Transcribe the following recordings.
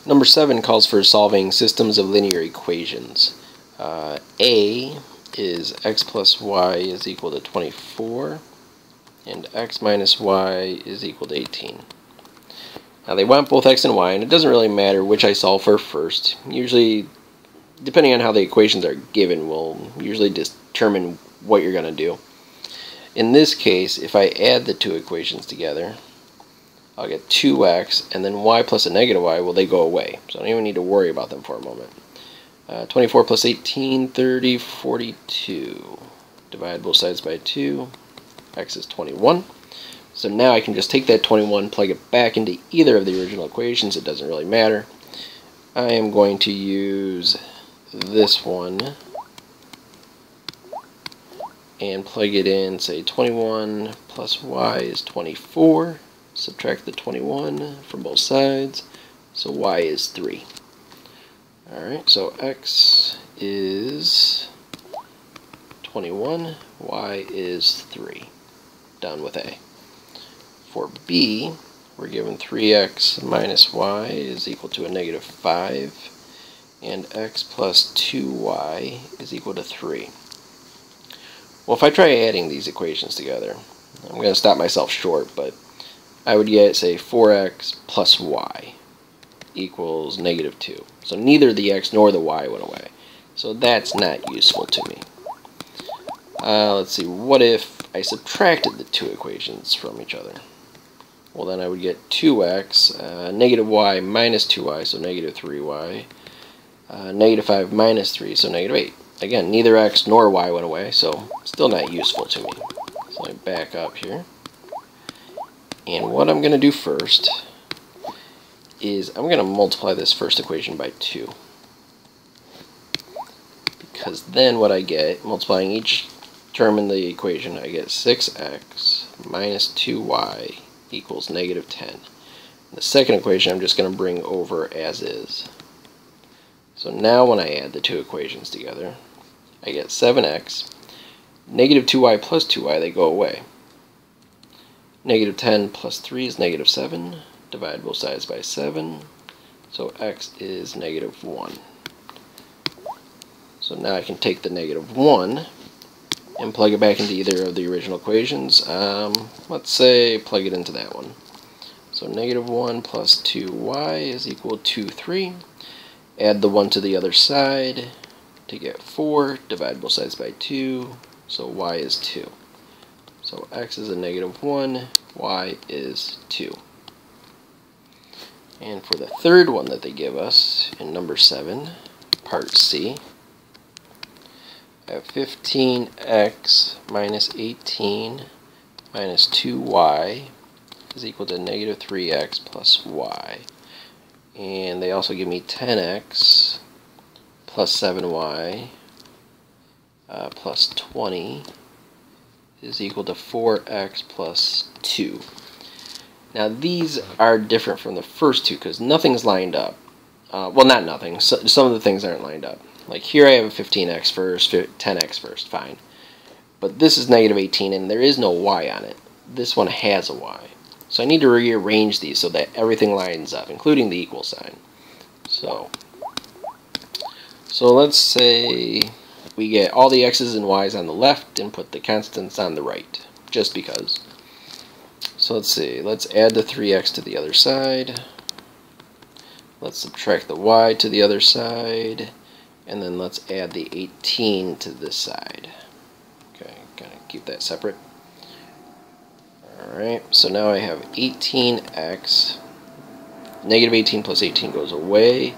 Number 7 calls for solving systems of linear equations. A is x plus y is equal to 24, and x minus y is equal to 18. Now they want both x and y, and it doesn't really matter which I solve for first. Usually, depending on how the equations are given, will usually determine what you're going to do. In this case, if I add the two equations together, I'll get 2x, and then y plus a negative y, well, they go away. So I don't even need to worry about them for a moment. 24 plus 18, 30, 42. Divide both sides by 2. X is 21. So now I can just take that 21, plug it back into either of the original equations. It doesn't really matter. I am going to use this one and plug it in, say 21 plus y is 24. Subtract the 21 from both sides, so y is 3. Alright, so x is 21, y is 3. Done with A. For B, we're given 3x minus y is equal to a negative 5, and x plus 2y is equal to 3. Well, if I try adding these equations together, I'm going to stop myself short, but I would get, say, 4x plus y equals negative 2. So neither the x nor the y went away. So that's not useful to me. Let's see, what if I subtracted the two equations from each other? Well, then I would get 2x, negative y minus 2y, so negative 3y, negative 5 minus 3, so negative 8. Again, neither x nor y went away, so still not useful to me. So let me back up here. And what I'm going to do first is I'm going to multiply this first equation by 2. Because then what I get, multiplying each term in the equation, I get 6x minus 2y equals negative 10. The second equation I'm just going to bring over as is. So now when I add the two equations together, I get 7x, negative 2y plus 2y, they go away. Negative 10 plus 3 is negative 7. Divide both sides by 7. So x is negative 1. So now I can take the negative 1 and plug it back into either of the original equations. Let's say plug it into that one. So negative 1 plus 2y is equal to 3. Add the 1 to the other side to get 4. Divide both sides by 2. So y is 2. So x is a negative 1, y is 2. And for the third one that they give us, in number 7, part C, I have 15x minus 18 minus 2y is equal to negative 3x plus y. And they also give me 10x plus 7y plus 20 is equal to 4x plus 2. Now these are different from the first two because nothing's lined up. Well, not nothing. Some of the things aren't lined up. Like here I have a 15x first, 10x first, fine. But this is negative 18 and there is no y on it. This one has a y. So I need to rearrange these so that everything lines up, including the equal sign. So let's say we get all the x's and y's on the left and put the constants on the right, just because. So let's see, let's add the 3x to the other side. Let's subtract the y to the other side. And then let's add the 18 to this side. Okay, kind of keep that separate. Alright, so now I have 18x. Negative 18 plus 18 goes away.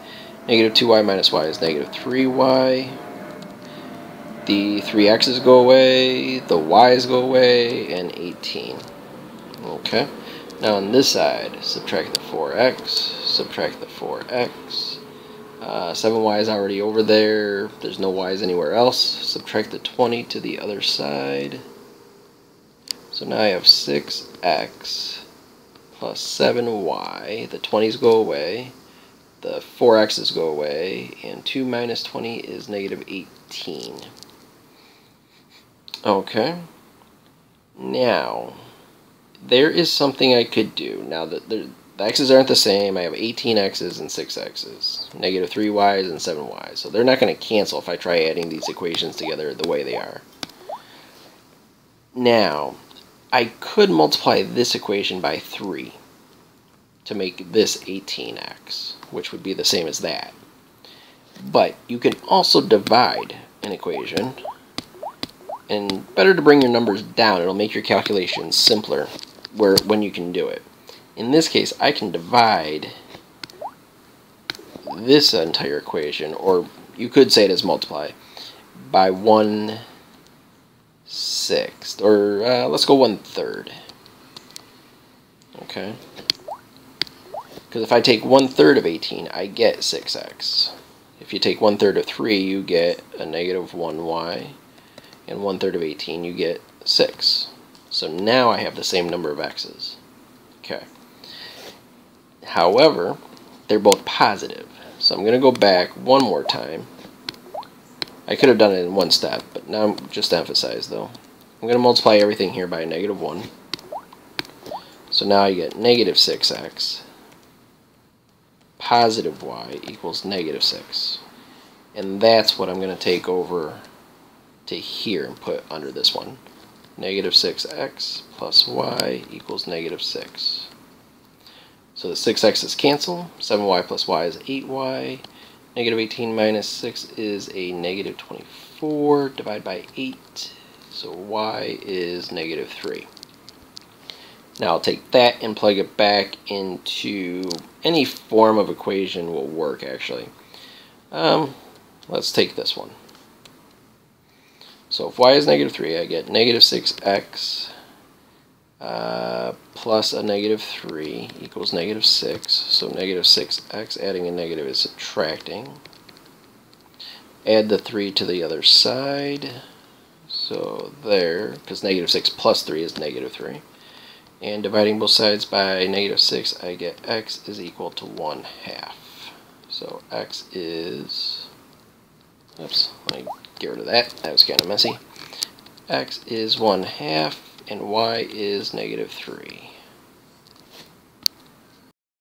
Negative 2y minus y is negative 3y. The 3x's go away, the y's go away, and 18. Okay, now on this side, subtract the 4x, subtract the 4x. 7y is already over there, there's no y's anywhere else. Subtract the 20 to the other side. So now I have 6x plus 7y. The 20's go away, the 4x's go away, and 2 minus 20 is negative 18. Okay, now there is something I could do. Now that the x's aren't the same. I have 18 x's and 6 x's, negative 3 y's and 7 y's. So they're not going to cancel if I try adding these equations together the way they are. Now, I could multiply this equation by 3 to make this 18x, which would be the same as that. But you can also divide an equation, and better to bring your numbers down. It'll make your calculations simpler when you can do it. In this case, I can divide this entire equation, or you could say it as multiply, by 1/6, or let's go 1/3. Okay? Because if I take 1/3 of 18, I get 6x. If you take 1/3 of 3, you get a negative 1y, and 1/3 of 18, you get 6. So now I have the same number of x's. Okay. However, they're both positive. So I'm going to go back one more time. I could have done it in one step, but now just to emphasize though. I'm going to multiply everything here by negative 1. So now I get negative 6x. Positive y equals negative 6. And that's what I'm going to take over to here and put under this one. Negative 6x plus y equals negative 6. So the 6x's cancel. 7y plus y is 8y. Negative 18 minus 6 is a negative 24. Divide by 8. So y is negative 3. Now I'll take that and plug it back into any form of equation will work actually. Let's take this one. So if y is negative 3, I get negative 6x plus a negative 3 equals negative 6. So negative 6x, adding a negative is subtracting. Add the 3 to the other side. So there, because negative 6 plus 3 is negative 3. And dividing both sides by negative 6, I get x is equal to 1/2. So x is, oops, let me get rid of that. That was kind of messy. X is 1/2 and y is negative 3.